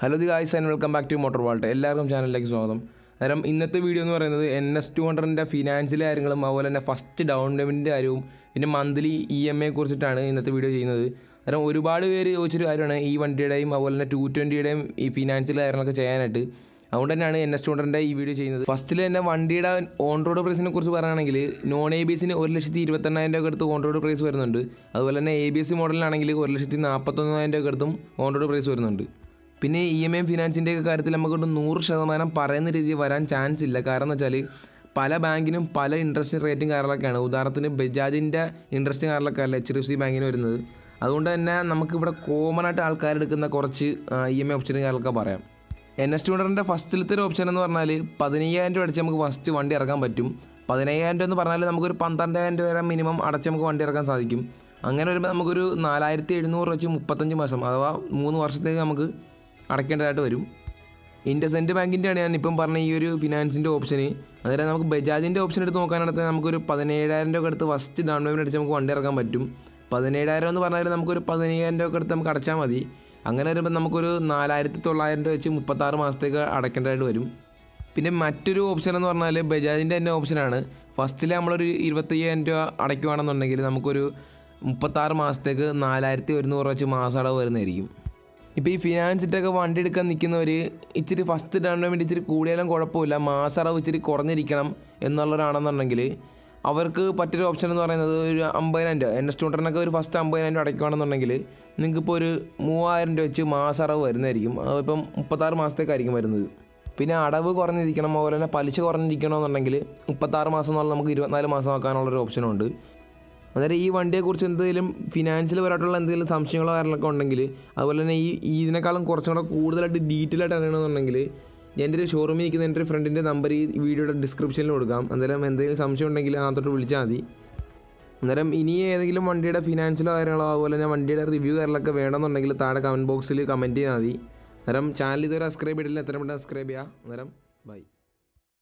Hello the guys and welcome back to Motor Vault. എല്ലാവർക്കും ചാനലിലേക്ക് സ്വാഗതം. കാരണം ഇന്നത്തെ വീഡിയോ എന്ന് പറയുന്നത് NS200ൻ്റെ ഫിനാൻഷ്യൽ കാര്യങ്ങളും അതുപോലെ തന്നെ ഫസ്റ്റ് ഡൗൺ പേയ്മെൻറ്റിൻ്റെ കാര്യവും പിന്നെ മന്ത്ലി EMI കുറിച്ചിട്ടാണ് ഇന്നത്തെ വീഡിയോ ചെയ്യുന്നത്. കാരണം ഒരുപാട് പേര് ചോദിച്ചൊരു കാര്യമാണ് ഈ വണ്ടിയുടെയും അതുപോലെ തന്നെ 220യുടെയും ഈ ഫിനാൻഷ്യൽ കാര്യങ്ങളൊക്കെ ചെയ്യാനായിട്ട്. അതുകൊണ്ട് തന്നെയാണ് NS200ൻ്റെ ഈ വീഡിയോ ചെയ്യുന്നത്. ഫസ്റ്റിൽ തന്നെ വണ്ടിയുടെ ഓൺ റോഡ് പ്രൈസിനെ കുറിച്ച് പറയുകയാണെങ്കിൽ നോൺ ABSന് 1,28,000 രൂപ അടുത്ത് ഓൺ റോഡ് പ്രൈസ് വരുന്നുണ്ട്. അതുപോലെ തന്നെ ABS മോഡലിനാണെങ്കിൽ 1,41,000 രൂപ അടുത്തും ഓൺ റോഡ് പ്രൈസ് വരുന്നുണ്ട്. പിന്നെ EMI ഫിനാൻസിൻ്റെ കാര്യത്തിൽ നമുക്കൊരു 100% പറയുന്ന രീതിയിൽ വരാൻ ചാൻസ് ഇല്ല. കാരണം എന്ന് വെച്ചാൽ പല ബാങ്കിനും പല ഇൻട്രസ്റ്റ് റേറ്റും കാര്യങ്ങളൊക്കെയാണ്. ഉദാഹരണത്തിന് ബജാജിൻ്റെ ഇൻട്രസ്റ്റ് കാര്യങ്ങളൊക്കെ അല്ല HDFC ബാങ്കിന് വരുന്നത്. അതുകൊണ്ട് തന്നെ നമുക്കിവിടെ കോമൺ ആയിട്ട് ആൾക്കാരെടുക്കുന്ന കുറച്ച് EMI ഓപ്ഷനും കാര്യങ്ങളൊക്കെ പറയാം. NS200ൻ്റെ ഫസ്റ്റിലത്തെ ഒരു ഓപ്ഷൻ എന്ന് പറഞ്ഞാൽ 15,000 രൂപ അടച്ച് നമുക്ക് ഫസ്റ്റ് വണ്ടി ഇറക്കാൻ പറ്റും. 15,000 രൂപ എന്ന് പറഞ്ഞാൽ നമുക്കൊരു 12,000 രൂപ വരെ മിനിമം അടച്ച് നമുക്ക് വണ്ടി ഇറക്കാൻ സാധിക്കും. അങ്ങനെ വരുമ്പോൾ നമുക്കൊരു 4,700 വെച്ച് 35 മാസം അഥവാ 3 വർഷത്തേക്ക് നമുക്ക് അടയ്ക്കേണ്ടതായിട്ട് വരും. ഇൻഡസെൻറ്റ് ബാങ്കിൻ്റെയാണ് ഞാനിപ്പം പറഞ്ഞ ഈ ഒരു ഫിനാൻസിൻ്റെ ഓപ്ഷന്. അതായത് നമുക്ക് ബജാജിൻ്റെ ഓപ്ഷൻ എടുത്ത് നോക്കാനായിട്ട് നമുക്കൊരു 17,000 രൂപ അടുത്ത് ഫസ്റ്റ് ഡൗൺ പേയ്മെൻറ്റ് അടിച്ച് നമുക്ക് വണ്ടി ഇറക്കാൻ പറ്റും. 17,000 എന്ന് പറഞ്ഞാൽ നമുക്കൊരു 15,000 രൂപ അടുത്ത് നമുക്ക് അടച്ചാൽ മതി. അങ്ങനെ വരുമ്പോൾ നമുക്കൊരു 4,900 രൂപ വെച്ച് 36 മാസത്തേക്ക് അടയ്ക്കേണ്ടതായിട്ട് വരും. പിന്നെ മറ്റൊരു ഓപ്ഷൻ എന്ന് പറഞ്ഞാൽ ബജാജിൻ്റെ തന്നെ ഓപ്ഷനാണ്. ഫസ്റ്റിൽ നമ്മളൊരു 25,000 രൂപ അടയ്ക്കുകയാണെന്നുണ്ടെങ്കിൽ നമുക്കൊരു 36 മാസത്തേക്ക് 4,100 വെച്ച് മാസടവ് വരുന്നതായിരിക്കും. ഇപ്പോൾ ഈ ഫിനാൻസിറ്റൊക്കെ വണ്ടി എടുക്കാൻ നിൽക്കുന്നവർ ഇച്ചിരി ഫസ്റ്റ് ഡൗൺ പേയ്മെൻറ്റ് ഇച്ചിരി കൂടിയാലും കുഴപ്പമില്ല, മാസടവ് ഇച്ചിരി കുറഞ്ഞിരിക്കണം എന്നുള്ളവരാണെന്നുണ്ടെങ്കിൽ അവർക്ക് പറ്റൊരു ഓപ്ഷൻ എന്ന് പറയുന്നത് ഒരു 50,000 രൂപ NS200നൊക്കെ ഒരു ഫസ്റ്റ് 50,000 രൂപ അടയ്ക്കുകയാണെന്നുണ്ടെങ്കിൽ നിങ്ങൾക്കിപ്പോൾ ഒരു 3,000 രൂപ വെച്ച് മാസടവ് വരുന്നതായിരിക്കും. അതിപ്പം 36 മാസത്തേക്കായിരിക്കും വരുന്നത്. പിന്നെ അടവ് കുറഞ്ഞിരിക്കണം, അതുപോലെ തന്നെ പലിശ കുറഞ്ഞിരിക്കണമെന്നുണ്ടെങ്കിൽ 36 മാസം എന്നുള്ള നമുക്ക് 24 മാസം ആക്കാനുള്ളൊരു ഓപ്ഷനുണ്ട്. അതായത് ഈ വണ്ടിയെക്കുറിച്ച് എന്തെങ്കിലും ഫിനാൻഷ്യൽ പരമായിട്ടുള്ള എന്തെങ്കിലും സംശയങ്ങളോ കാര്യങ്ങളൊക്കെ ഉണ്ടെങ്കിൽ അതുപോലെ തന്നെ ഇതിനേക്കാളും കുറച്ചും കൂടെ കൂടുതലായിട്ട് ഡീറ്റെയിൽ ആയിട്ട് അറിയണമെന്നുണ്ടെങ്കിൽ എൻ്റെ ഒരു ഷോറൂമിൽ നിൽക്കുന്ന എൻ്റെ ഒരു ഫ്രണ്ടിൻ്റെ നമ്പർ ഈ വീഡിയോയുടെ ഡിസ്ക്രിപ്ഷനിൽ കൊടുക്കാം. അന്നേരം എന്തെങ്കിലും സംശയം ഉണ്ടെങ്കിൽ അതിനകത്തോട്ട് വിളിച്ചാൽ മതി. അന്നേരം ഇനി ഏതെങ്കിലും വണ്ടിയുടെ ഫിനാൻഷ്യലോ കാര്യങ്ങളോ അതുപോലെ തന്നെ വണ്ടിയുടെ റിവ്യൂ കാര്യങ്ങളൊക്കെ വേണമെന്നുണ്ടെങ്കിൽ താഴെ കമൻറ്റ് ബോക്സിൽ കമൻറ്റ് ചെയ്താൽ മതി. അന്നേരം ചാനൽ ഇതുവരെ സബ്സ്ക്രൈബ് ചെയ്തിട്ടില്ല, എത്രയും പെട്ടെന്ന് സബ്സ്ക്രൈബ് ചെയ്യുക. അന്നേരം ബൈ.